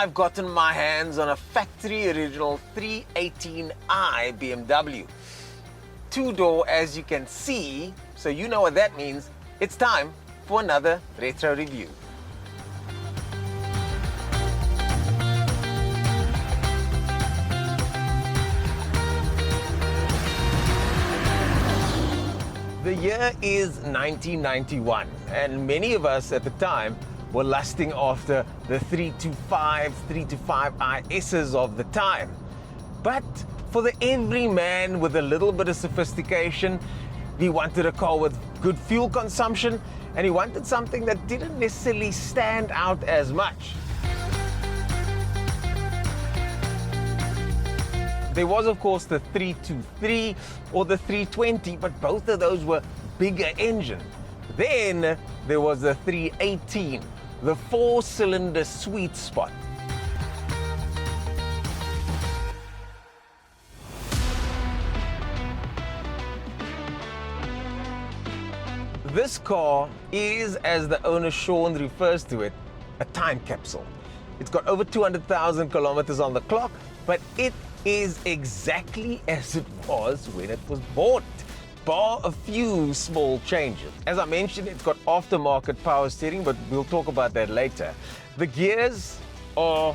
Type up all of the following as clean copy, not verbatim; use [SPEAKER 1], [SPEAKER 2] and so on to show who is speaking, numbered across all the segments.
[SPEAKER 1] I've gotten my hands on a factory original 318i BMW. Two-door, as you can see, so you know what that means. It's time for another retro review. The year is 1991, and many of us at the time were lusting after the 325i S's of the time. But for the everyman with a little bit of sophistication, he wanted a car with good fuel consumption, and he wanted something that didn't necessarily stand out as much. There was, of course, the 323 or the 320, but both of those were bigger engine. Then there was the 318, the four-cylinder sweet spot. This car is, as the owner Sean refers to it, a time capsule. It's got over 200,000 kilometers on the clock, but it is exactly as it was when it was bought, bar a few small changes. As I mentioned, it's got aftermarket power steering, but we'll talk about that later. The gears are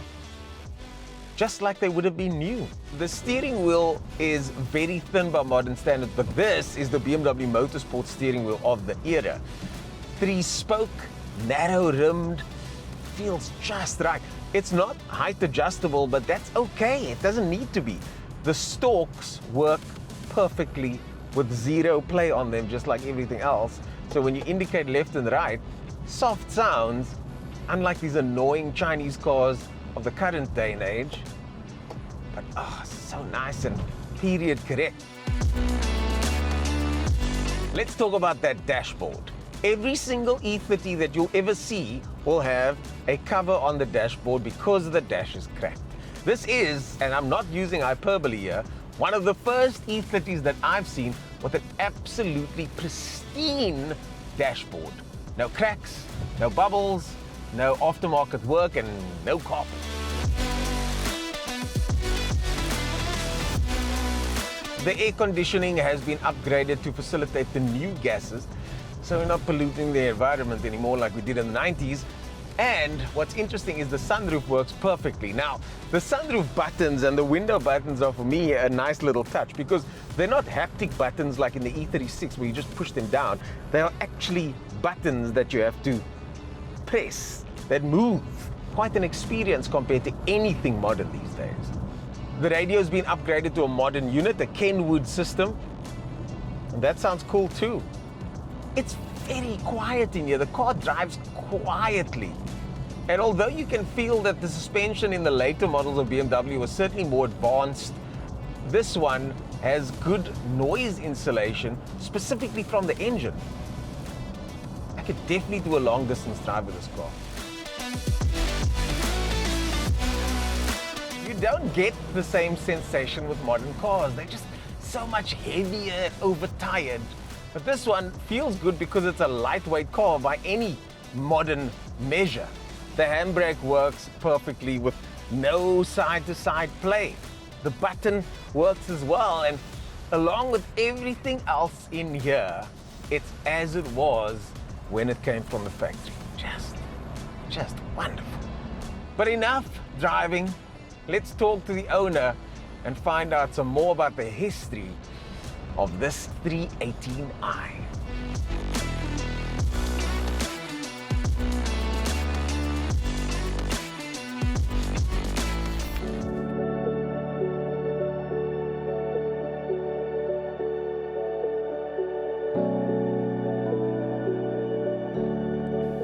[SPEAKER 1] just like they would have been new. The steering wheel is very thin by modern standards, but this is the BMW Motorsport steering wheel of the era. Three-spoke, narrow-rimmed, feels just right. It's not height adjustable, but that's okay. It doesn't need to be. The stalks work perfectly with zero play on them, just like everything else. So when you indicate left and right, soft sounds, unlike these annoying Chinese cars of the current day and age. But so nice and period correct. Let's talk about that dashboard. Every single E30 that you'll ever see will have a cover on the dashboard because the dash is cracked. This is, and I'm not using hyperbole here, one of the first E30s that I've seen with an absolutely pristine dashboard. No cracks, no bubbles, no aftermarket work, and no carpet. The air conditioning has been upgraded to facilitate the new gases, so we're not polluting the environment anymore like we did in the 90s. And what's interesting is the sunroof works perfectly. Now, the sunroof buttons and the window buttons are, for me, a nice little touch because they're not haptic buttons like in the E36 where you just push them down. They are actually buttons that you have to press, that move. Quite an experience compared to anything modern these days. The radio's been upgraded to a modern unit, a Kenwood system, and that sounds cool too. It's very quiet in here. The car drives quietly. And although you can feel that the suspension in the later models of BMW was certainly more advanced, this one has good noise insulation, specifically from the engine. I could definitely do a long distance drive with this car. You don't get the same sensation with modern cars. They're just so much heavier and overtired. But this one feels good because it's a lightweight car by any modern measure. The handbrake works perfectly with no side-to-side play. The button works as well, and along with everything else in here, it's as it was when it came from the factory. Just wonderful. But enough driving. Let's talk to the owner and find out some more about the history of this 318i.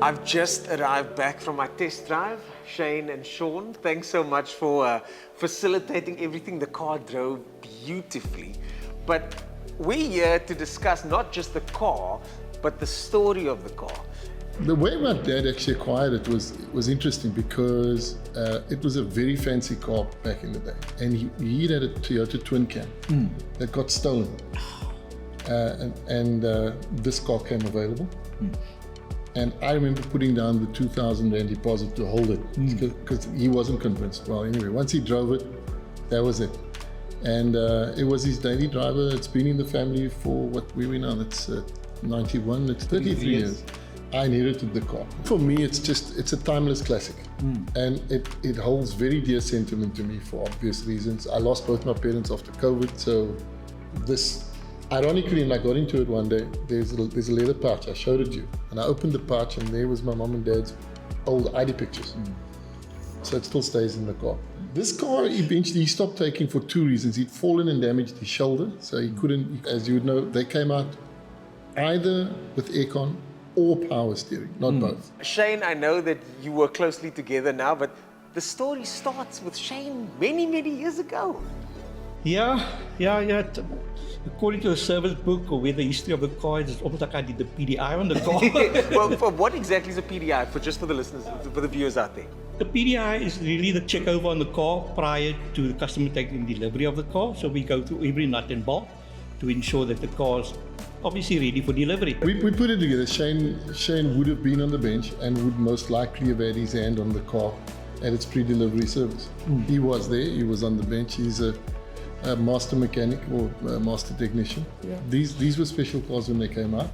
[SPEAKER 1] I've just arrived back from my test drive. Shane and Sean, thanks so much for facilitating everything. The car drove beautifully. But we're here to discuss not just the car, but the story of the car.
[SPEAKER 2] The way my dad actually acquired it was interesting because it was a very fancy car back in the day. And he had a Toyota Twin Cam that got stolen. And this car came available. And I remember putting down the 2,000 Rand deposit to hold it because he wasn't convinced. Well, anyway, once he drove it, that was it. And it was his daily driver. It's been in the family for what we were now, that's 91, it's 33 years. I inherited the car. For me, it's a timeless classic. And it holds very dear sentiment to me for obvious reasons. I lost both my parents after COVID, so this, ironically, when I got into it one day, there's a leather pouch, I showed it to you. And I opened the pouch and there was my mom and dad's old ID pictures. So it still stays in the car. This car, eventually, he stopped taking for two reasons. He'd fallen and damaged his shoulder, so he couldn't, as you would know, they came out either with aircon or power steering, not both.
[SPEAKER 1] Shane, I know that you work closely together now, but the story starts with Shane many, many years ago.
[SPEAKER 3] Yeah. According to a service book or where the history of the car is, it's almost like I did the PDI on the car.
[SPEAKER 1] Well, for what exactly is a PDI, for the listeners, for the viewers out there?
[SPEAKER 3] The PDI is really the check over on the car prior to the customer taking delivery of the car. So we go through every nut and bolt to ensure that the car is obviously ready for delivery.
[SPEAKER 2] We put it together. Shane would have been on the bench and would most likely have had his hand on the car at its pre-delivery service. He was there, he was on the bench. He's a master mechanic or master technician. Yeah. These were special cars when they came out.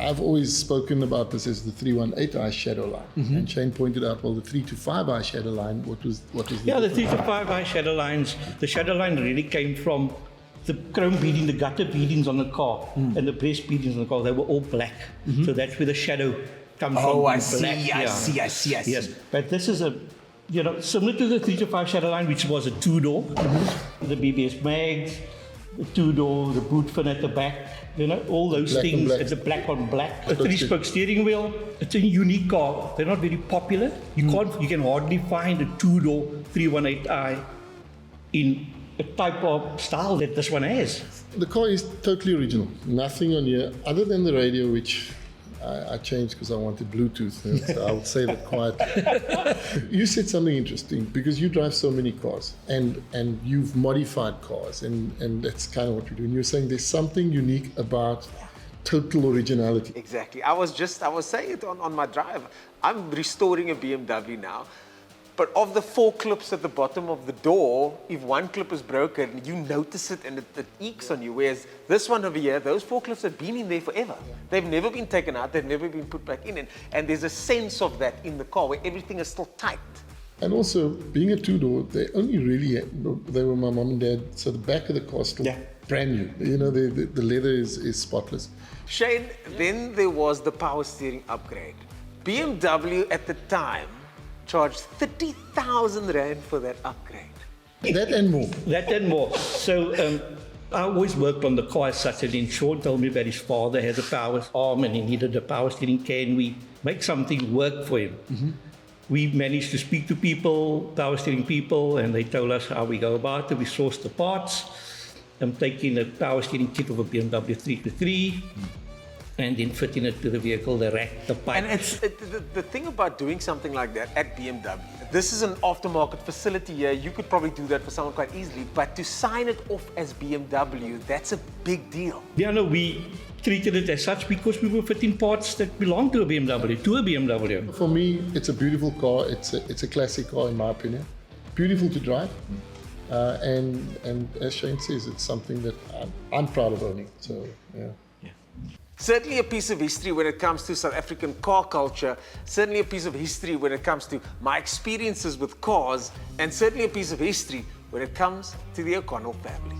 [SPEAKER 2] I've always spoken about this as the 318i shadow line, and Shane pointed out, well, the 325i shadow line. What was the
[SPEAKER 3] the 325i shadow lines. The shadow line really came from the chrome beading, the gutter beadings on the car, and the breast beadings on the car. They were all black, so that's where the shadow comes from.
[SPEAKER 1] Oh, I
[SPEAKER 3] black.
[SPEAKER 1] see.
[SPEAKER 3] Yes, but this is similar to the 325 shadow line, which was a two-door, the BBS mags, the two-door, the boot fin at the back, all those
[SPEAKER 2] black
[SPEAKER 3] things. It's a black on black, a three-spoke steering wheel. It's a unique car. They're not very popular. You can hardly find a two-door 318i in a type of style that this one has.
[SPEAKER 2] The car is totally original. Nothing on here other than the radio, which I changed because I wanted Bluetooth, so I would say that quiet. You said something interesting because you drive so many cars and you've modified cars, and that's kind of what we do. And you're saying there's something unique about total originality.
[SPEAKER 1] Exactly. I was saying it on my drive. I'm restoring a BMW now. But of the 4 clips at the bottom of the door, if one clip is broken, you notice it and it eeks on you. Whereas this one over here, those 4 clips have been in there forever. They've never been taken out, they've never been put back in. And there's a sense of that in the car where everything is still tight.
[SPEAKER 2] And also, being a two-door, they were my mom and dad, so the back of the car is still brand new. The leather is spotless.
[SPEAKER 1] Shane, then there was the power steering upgrade. BMW at the time charged 30,000 Rand for that upgrade.
[SPEAKER 2] That and more.
[SPEAKER 3] So I always worked on the car as such, and Sean told me that his father has a power arm and he needed a power steering. Can we make something work for him? We managed to speak to people, power steering people, and they told us how we go about it. We sourced the parts. I'm taking a power steering kit of a BMW 318i. And then fitting it to the vehicle, the rack, the pipe.
[SPEAKER 1] And the thing about doing something like that at BMW, this is an aftermarket facility here. You could probably do that for someone quite easily, but to sign it off as BMW, that's a big deal.
[SPEAKER 3] Yeah, no, we treated it as such because we were fitting parts that belong to a BMW,
[SPEAKER 2] For me, it's a beautiful car. It's a classic car in my opinion. Beautiful to drive. And as Shane says, it's something that I'm proud of owning. So, yeah.
[SPEAKER 1] Certainly a piece of history when it comes to South African car culture, certainly a piece of history when it comes to my experiences with cars, and certainly a piece of history when it comes to the O'Connell family.